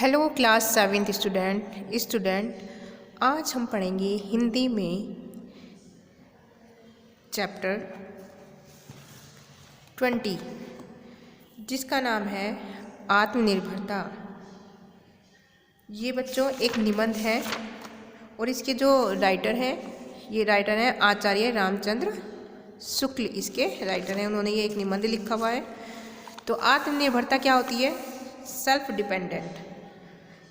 Hello class 7th student आज हम पढ़ेंगे हिंदी में चैप्टर 20 जिसका नाम है आत्मनिर्भरता। ये बच्चों एक निबंध है और इसके जो राइटर हैं आचार्य रामचंद्र शुक्ल इसके राइटर हैं। उन्होंने ये एक निबंध लिखा हुआ है। तो आत्मनिर्भरता क्या होती है? सेल्फ डिपेंडेंट,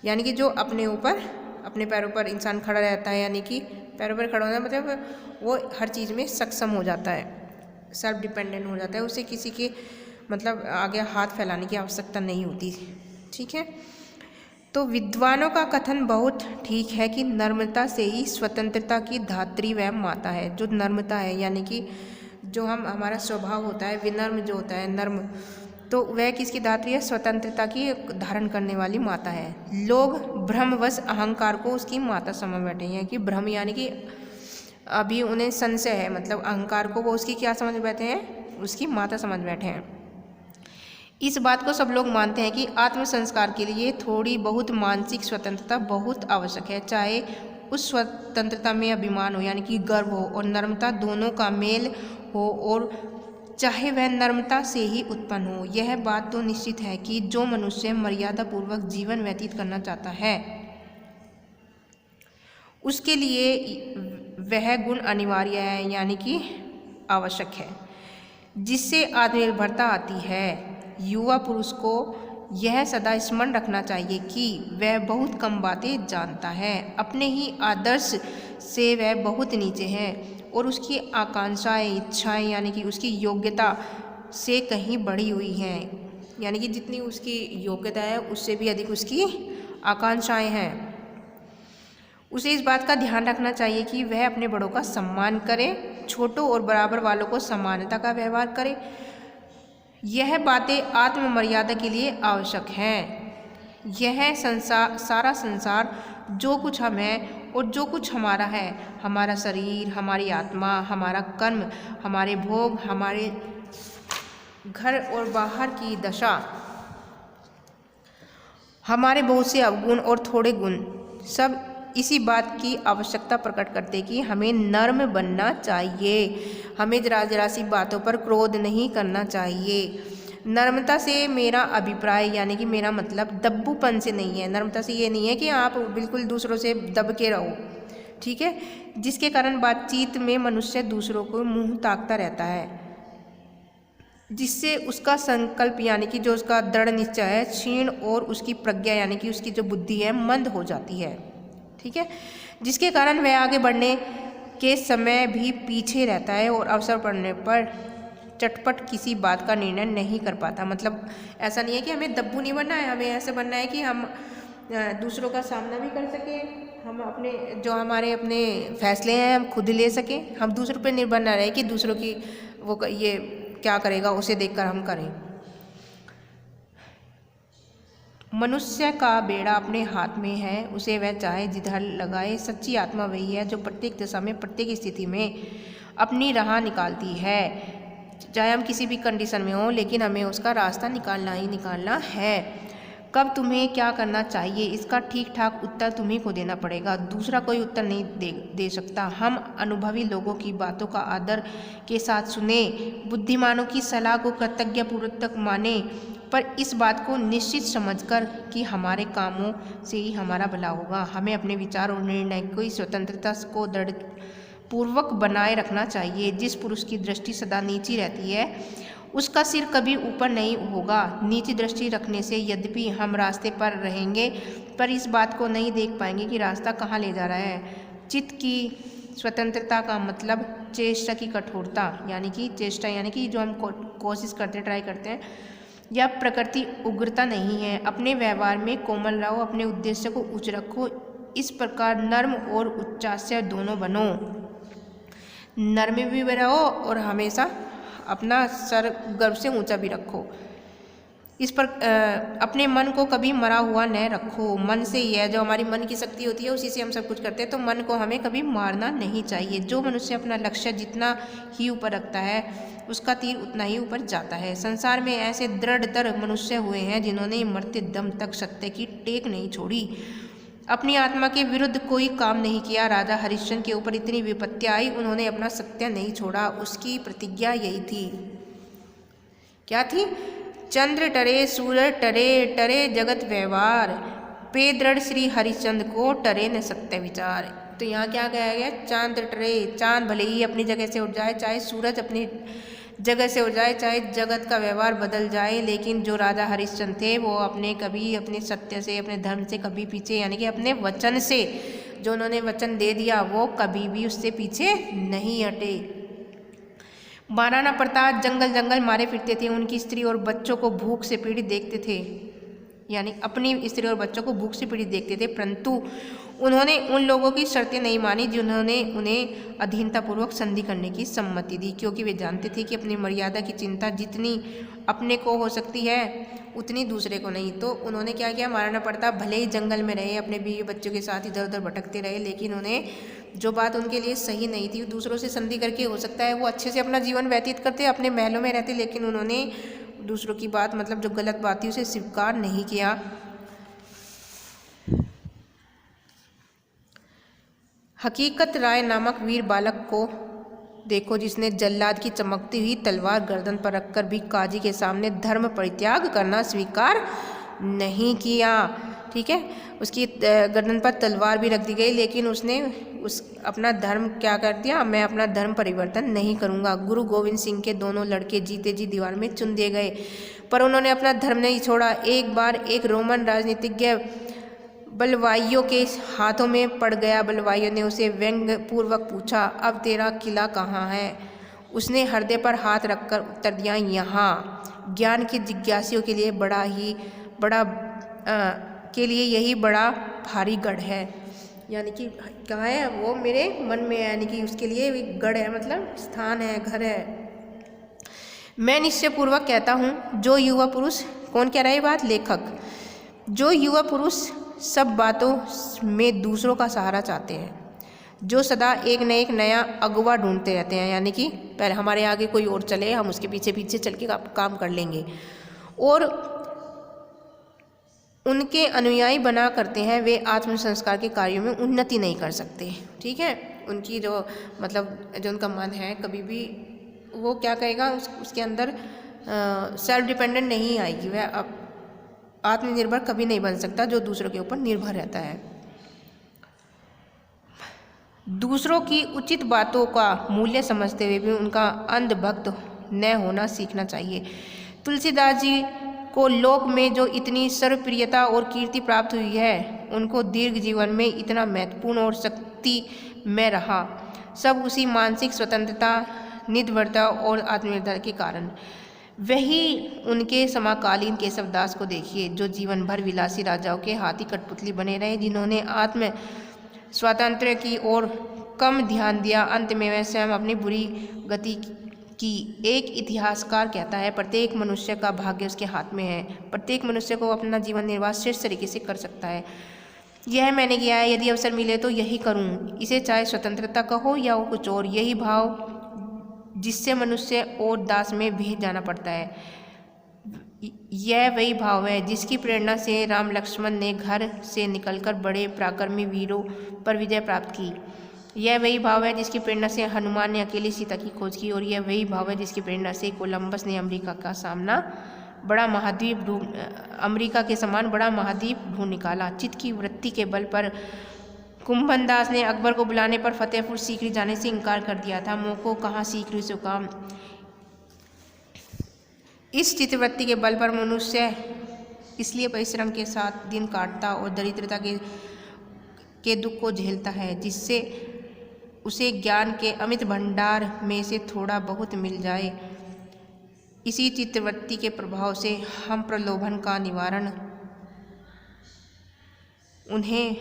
यानी कि जो अपने पैरों पर इंसान खड़ा रहता है, यानी कि पैरों पर खड़ा होना मतलब वो हर चीज़ में सक्षम हो जाता है, सेल्फ डिपेंडेंट हो जाता है। उसे किसी के मतलब आगे हाथ फैलाने की आवश्यकता नहीं होती। ठीक है, तो विद्वानों का कथन बहुत ठीक है कि नम्रता से ही स्वतंत्रता की धात्री व माता है। जो नम्रता है यानी कि जो हमारा स्वभाव होता है, विनम्र जो होता है, नर्म, तो वह किसकी धात्री है? स्वतंत्रता की धारण करने वाली माता है। लोग भ्रमवश अहंकार को उसकी माता समझ बैठे हैं कि भ्रम यानी कि अभी उन्हें संशय है, मतलब अहंकार को वो उसकी क्या समझ बैठे हैं? उसकी माता समझ बैठे हैं। इस बात को सब लोग मानते हैं कि आत्म संस्कार के लिए थोड़ी बहुत मानसिक स्वतंत्रता बहुत आवश्यक है, चाहे उस स्वतंत्रता में अभिमान हो यानी कि गर्व हो और नम्रता दोनों का मेल हो, और चाहे वह नम्रता से ही उत्पन्न हो। यह बात तो निश्चित है कि जो मनुष्य मर्यादा पूर्वक जीवन व्यतीत करना चाहता है उसके लिए वह गुण अनिवार्य है, यानी कि आवश्यक है, जिससे आत्मनिर्भरता आती है। युवा पुरुष को यह सदा स्मरण रखना चाहिए कि वह बहुत कम बातें जानता है, अपने ही आदर्श से वह बहुत नीचे है और उसकी आकांक्षाएं, इच्छाएं यानी कि उसकी योग्यता से कहीं बढ़ी हुई हैं, यानी कि जितनी उसकी योग्यता है उससे भी अधिक उसकी आकांक्षाएं हैं। उसे इस बात का ध्यान रखना चाहिए कि वह अपने बड़ों का सम्मान करे, छोटों और बराबर वालों को समानता का व्यवहार करे। यह बातें आत्ममर्यादा के लिए आवश्यक हैं। यह सारा संसार जो कुछ हम हैं और जो कुछ हमारा है, हमारा शरीर, हमारी आत्मा, हमारा कर्म, हमारे भोग, हमारे घर और बाहर की दशा, हमारे बहुत से अवगुण और थोड़े गुण, सब इसी बात की आवश्यकता प्रकट करते कि हमें नर्म बनना चाहिए। हमें जरा सी बातों पर क्रोध नहीं करना चाहिए। नर्मता से मेरा अभिप्राय यानी कि मेरा मतलब दब्बूपन से नहीं है। नर्मता से ये नहीं है कि आप बिल्कुल दूसरों से दब के रहो, ठीक है, जिसके कारण बातचीत में मनुष्य दूसरों को मुंह ताकता रहता है, जिससे उसका संकल्प यानी कि जो उसका दृढ़ निश्चय है क्षीण और उसकी प्रज्ञा यानी कि उसकी जो बुद्धि है मंद हो जाती है। ठीक है, जिसके कारण वह आगे बढ़ने के समय भी पीछे रहता है और अवसर पड़ने पर चटपट किसी बात का निर्णय नहीं कर पाता। मतलब ऐसा नहीं है कि हमें दब्बू नहीं बनना है, हमें ऐसे बनना है कि हम दूसरों का सामना भी कर सकें, हम अपने जो हमारे अपने फैसले हैं हम खुद ले सकें, हम दूसरों पर निर्भर ना रहे कि दूसरों की वो ये क्या करेगा उसे देखकर हम करें। मनुष्य का बेड़ा अपने हाथ में है, उसे वह चाहे जिधर लगाए। सच्ची आत्मा वही है जो प्रत्येक दशा में, प्रत्येक स्थिति में अपनी राह निकालती है, चाहे हम किसी भी कंडीशन में हो, लेकिन हमें उसका रास्ता निकालना ही निकालना है। कब तुम्हें क्या करना चाहिए इसका ठीक ठाक उत्तर तुम्ही को देना पड़ेगा, दूसरा कोई उत्तर नहीं दे सकता। हम अनुभवी लोगों की बातों का आदर के साथ सुने, बुद्धिमानों की सलाह को कृतज्ञतापूर्वक माने, पर इस बात को निश्चित समझकर कि हमारे कामों से ही हमारा भला होगा। हमें अपने विचार और निर्णय की स्वतंत्रता को दृढ़ पूर्वक बनाए रखना चाहिए। जिस पुरुष की दृष्टि सदा नीची रहती है उसका सिर कभी ऊपर नहीं होगा। नीची दृष्टि रखने से यद्यपि हम रास्ते पर रहेंगे, पर इस बात को नहीं देख पाएंगे कि रास्ता कहाँ ले जा रहा है। चित्त की स्वतंत्रता का मतलब चेष्टा की कठोरता, यानी कि चेष्टा यानी कि जो हम कोशिश करते, ट्राई करते हैं, या प्रकृति उग्रता नहीं है। अपने व्यवहार में कोमल रहो, अपने उद्देश्य को उच्च रखो, इस प्रकार नर्म और उच्चास्य दोनों बनो। नर्म भी रहो और हमेशा अपना सर गर्व से ऊंचा भी रखो। इस पर अपने मन को कभी मरा हुआ न रखो। मन से ही है, जो हमारी मन की शक्ति होती है उसी से हम सब कुछ करते हैं, तो मन को हमें कभी मारना नहीं चाहिए। जो मनुष्य अपना लक्ष्य जितना ही ऊपर रखता है उसका तीर उतना ही ऊपर जाता है। संसार में ऐसे दृढ़तर मनुष्य हुए हैं जिन्होंने मरते दम तक सत्य की टेक नहीं छोड़ी, अपनी आत्मा के विरुद्ध कोई काम नहीं किया। राजा हरिश्चंद्र के ऊपर इतनी विपत्ति आई, उन्होंने अपना सत्य नहीं छोड़ा। उसकी प्रतिज्ञा यही थी, क्या थी? चंद्र टरे सूर्य टरे, टरे जगत व्यवहार, पे दृढ़ श्री हरिश्चंद्र को टरे न सत्य विचार। तो यहाँ क्या कहा गया? चांद टरे, चांद भले ही अपनी जगह से उठ जाए, चाहे सूरज अपनी जगह से उठ जाए, चाहे जगत का व्यवहार बदल जाए, लेकिन जो राजा हरिश्चंद्र थे वो अपने सत्य से, अपने धर्म से कभी पीछे, यानी कि अपने वचन से, जो उन्होंने वचन दे दिया वो कभी भी उससे पीछे नहीं हटे। महाराणा प्रताप जंगल जंगल मारे फिरते थे, उनकी स्त्री और बच्चों को भूख से पीड़ित देखते थे, यानी अपनी स्त्री और बच्चों को भूख से पीड़ित देखते थे, परंतु उन्होंने उन लोगों की शर्तें नहीं मानी जिन्होंने उन्हें अधीनतापूर्वक संधि करने की सम्मति दी, क्योंकि वे जानते थे कि अपनी मर्यादा की चिंता जितनी अपने को हो सकती है उतनी दूसरे को नहीं। तो उन्होंने क्या किया? महाराणा प्रताप भले ही जंगल में रहे, अपने बीवी बच्चों के साथ इधर उधर भटकते रहे, लेकिन उन्हें जो बात उनके लिए सही नहीं थी, दूसरों से संधि करके हो सकता है वो अच्छे से अपना जीवन व्यतीत करते, अपने महलों में रहते, लेकिन उन्होंने दूसरों की बात, मतलब जो गलत बात थी उसे स्वीकार नहीं किया। हकीकत राय नामक वीर बालक को देखो, जिसने जल्लाद की चमकती हुई तलवार गर्दन पर रखकर भी काजी के सामने धर्म परित्याग करना स्वीकार नहीं किया। ठीक है, उसकी गर्दन पर तलवार भी रख दी गई, लेकिन उसने अपना धर्म क्या कर दिया? मैं अपना धर्म परिवर्तन नहीं करूंगा। गुरु गोविंद सिंह के दोनों लड़के जीते जी दीवार में चुन दिए गए, पर उन्होंने अपना धर्म नहीं छोड़ा। एक बार एक रोमन राजनीतिज्ञ बलवाइयों के हाथों में पड़ गया। बलवाइयों ने उसे व्यंग्य पूर्वक पूछा, अब तेरा किला कहाँ है? उसने हृदय पर हाथ रखकर उत्तर दिया, यहाँ। ज्ञान के जिज्ञासियों के लिए यही बड़ा भारी गढ़ है, यानी कि कहाँ है? वो मेरे मन में है, यानी कि उसके लिए गढ़ है, मतलब स्थान है, घर है। मैं निश्चयपूर्वक कहता हूँ, जो युवा पुरुष, कौन कह रहा है बात? लेखक। जो युवा पुरुष सब बातों में दूसरों का सहारा चाहते हैं, जो सदा एक न एक नया अगवा ढूंढते रहते हैं, यानी कि पहले हमारे आगे कोई और चले, हम उसके पीछे पीछे चल के काम कर लेंगे, और उनके अनुयायी बना करते हैं, वे आत्म संस्कार के कार्यों में उन्नति नहीं कर सकते। ठीक है, उनकी जो उनका मन है, कभी भी वो क्या कहेगा, उसके अंदर सेल्फ डिपेंडेंट नहीं आएगी, वह आत्मनिर्भर कभी नहीं बन सकता, जो दूसरों के ऊपर निर्भर रहता है। दूसरों की उचित बातों का मूल्य समझते हुए भी उनका अंधभक्त न होना सीखना चाहिए। तुलसीदास जी को लोक में जो इतनी सर्वप्रियता और कीर्ति प्राप्त हुई है, उनको दीर्घ जीवन में इतना महत्वपूर्ण और शक्ति में रहा, सब उसी मानसिक स्वतंत्रता, निर्भरता और आत्मनिर्भरता के कारण। वही उनके समकालीन केशवदास को देखिए, जो जीवन भर विलासी राजाओं के हाथी कठपुतली बने रहे, जिन्होंने आत्म स्वातंत्र्य की ओर कम ध्यान दिया। अंत में वह स्वयं अपनी बुरी गति की। एक इतिहासकार कहता है, प्रत्येक मनुष्य का भाग्य उसके हाथ में है, प्रत्येक मनुष्य को अपना जीवन निर्वाह श्रेष्ठ तरीके से कर सकता है। यह मैंने किया है, यदि अवसर मिले तो यही करूं, इसे चाहे स्वतंत्रता का हो या कुछ और। यही भाव जिससे मनुष्य और दास में भी जाना पड़ता है, यह वही भाव है जिसकी प्रेरणा से राम लक्ष्मण ने घर से निकलकर बड़े पराक्रमी वीरों पर विजय प्राप्त की। यह वही भाव है जिसकी प्रेरणा से हनुमान ने अकेले सीता की खोज की, और यह वही भाव है जिसकी प्रेरणा से कोलंबस ने अमेरिका के समान बड़ा महाद्वीप ढूंढ निकाला। चित्त की वृत्ति के बल पर कुंभनदास ने अकबर को बुलाने पर फतेहपुर सीकरी जाने से इनकार कर दिया था। मोह को कहाँ सीकरी से काम। इस चित्तवृत्ति के बल पर मनुष्य इसलिए परिश्रम के साथ दिन काटता और दरिद्रता के दुख को झेलता है, जिससे उसे ज्ञान के अमित भंडार में से थोड़ा बहुत मिल जाए। इसी चित्तवृत्ति के प्रभाव से हम प्रलोभन का निवारण उन्हें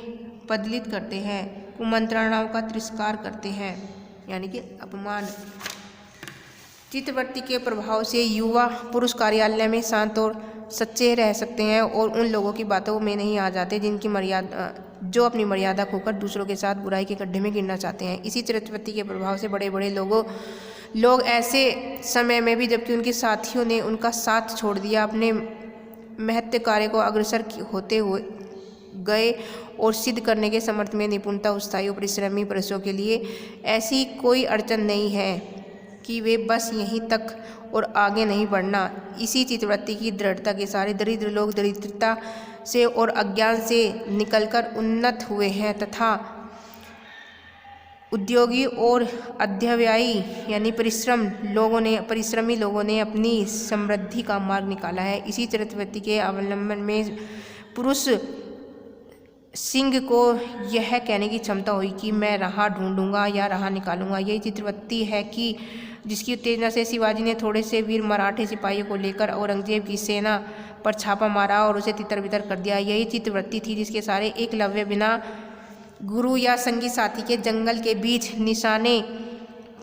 पदलित करते हैं, कुमंत्रणाओं का तिरस्कार करते हैं, यानी कि अपमान। चित्तवृत्ति के प्रभाव से युवा पुरुष कार्यालय में शांत और सच्चे रह सकते हैं और उन लोगों की बातों में नहीं आ जाते जो अपनी मर्यादा खोकर दूसरों के साथ बुराई के गड्ढे में गिरना चाहते हैं। इसी चरित्रवृत्ति के प्रभाव से बड़े बड़े लोग ऐसे समय में भी, जबकि उनके साथियों ने उनका साथ छोड़ दिया, अपने महत्व कार्य को अग्रसर होते हुए गए और सिद्ध करने के समर्थ में निपुणता उत्साही और परिश्रमी पुरुषों के लिए ऐसी कोई अड़चन नहीं है कि वे बस यहीं तक और आगे नहीं बढ़ना। इसी चित्तवृत्ति की दृढ़ता के सारे दरिद्र लोग दरिद्रता से और अज्ञान से निकलकर उन्नत हुए हैं तथा उद्योगी और अध्यवसायी यानी परिश्रमी लोगों ने अपनी समृद्धि का मार्ग निकाला है। इसी चरित्रवृत्ति के अवलंबन में पुरुष सिंह को यह कहने की क्षमता हुई कि मैं राह ढूंढूंगा या राह निकालूंगा। यही चित्रवृत्ति है कि जिसकी उत्तेजना से शिवाजी ने थोड़े से वीर मराठे सिपाहियों को लेकर औरंगजेब की सेना पर छापा मारा और उसे तितर बितर कर दिया। यही चित्रवृत्ति थी जिसके सारे एकलव्य बिना गुरु या संगी साथी के जंगल के बीच निशाने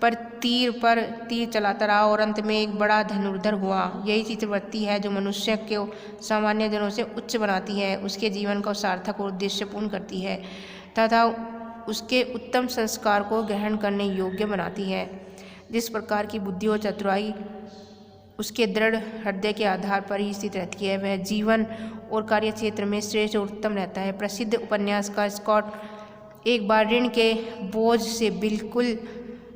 पर तीर चलाता रहा और अंत में एक बड़ा धनुर्धर हुआ। यही चित्रवृत्ति है जो मनुष्य को सामान्य जनों से उच्च बनाती है, उसके जीवन को सार्थक और उद्देश्यपूर्ण करती है तथा उसके उत्तम संस्कार को ग्रहण करने योग्य बनाती है। जिस प्रकार की बुद्धि और चतुराई उसके दृढ़ हृदय के आधार पर ही स्थित रहती है, वह जीवन और कार्य क्षेत्र में श्रेष्ठ और उत्तम रहता है। प्रसिद्ध उपन्यासकार स्कॉट एक बार ऋण के बोझ से बिल्कुल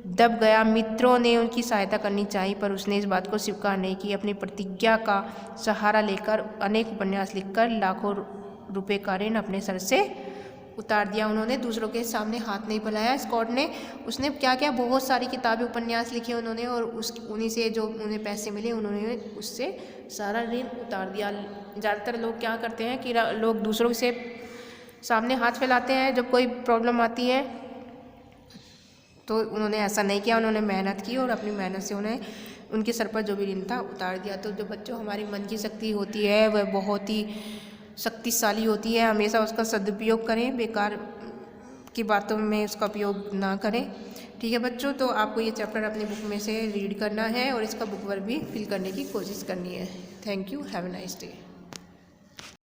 दब गया। मित्रों ने उनकी सहायता करनी चाहिए पर उसने इस बात को स्वीकार नहीं की। अपनी प्रतिज्ञा का सहारा लेकर अनेक उपन्यास लिखकर लाखों रुपए का ऋण अपने सर से उतार दिया। उन्होंने दूसरों के सामने हाथ नहीं फैलाया। स्कॉट ने उसने क्या क्या बहुत सारी किताबें उपन्यास लिखे उन्होंने और उन्हीं से जो उन्हें पैसे मिले उन्होंने उससे सारा ऋण उतार दिया। ज़्यादातर लोग क्या करते हैं कि लोग दूसरों से सामने हाथ फैलाते हैं जब कोई प्रॉब्लम आती है, तो उन्होंने ऐसा नहीं किया। उन्होंने मेहनत की और अपनी मेहनत से उन्हें उनके सर पर जो भी ऋण था उतार दिया। तो जो बच्चों हमारी मन की शक्ति होती है वह बहुत ही शक्तिशाली होती है, हमेशा उसका सदुपयोग करें, बेकार की बातों में उसका उपयोग ना करें। ठीक है बच्चों, तो आपको ये चैप्टर अपनी बुक में से रीड करना है और इसका बुक वर्क भी फिल करने की कोशिश करनी है। Thank you, have a nice day.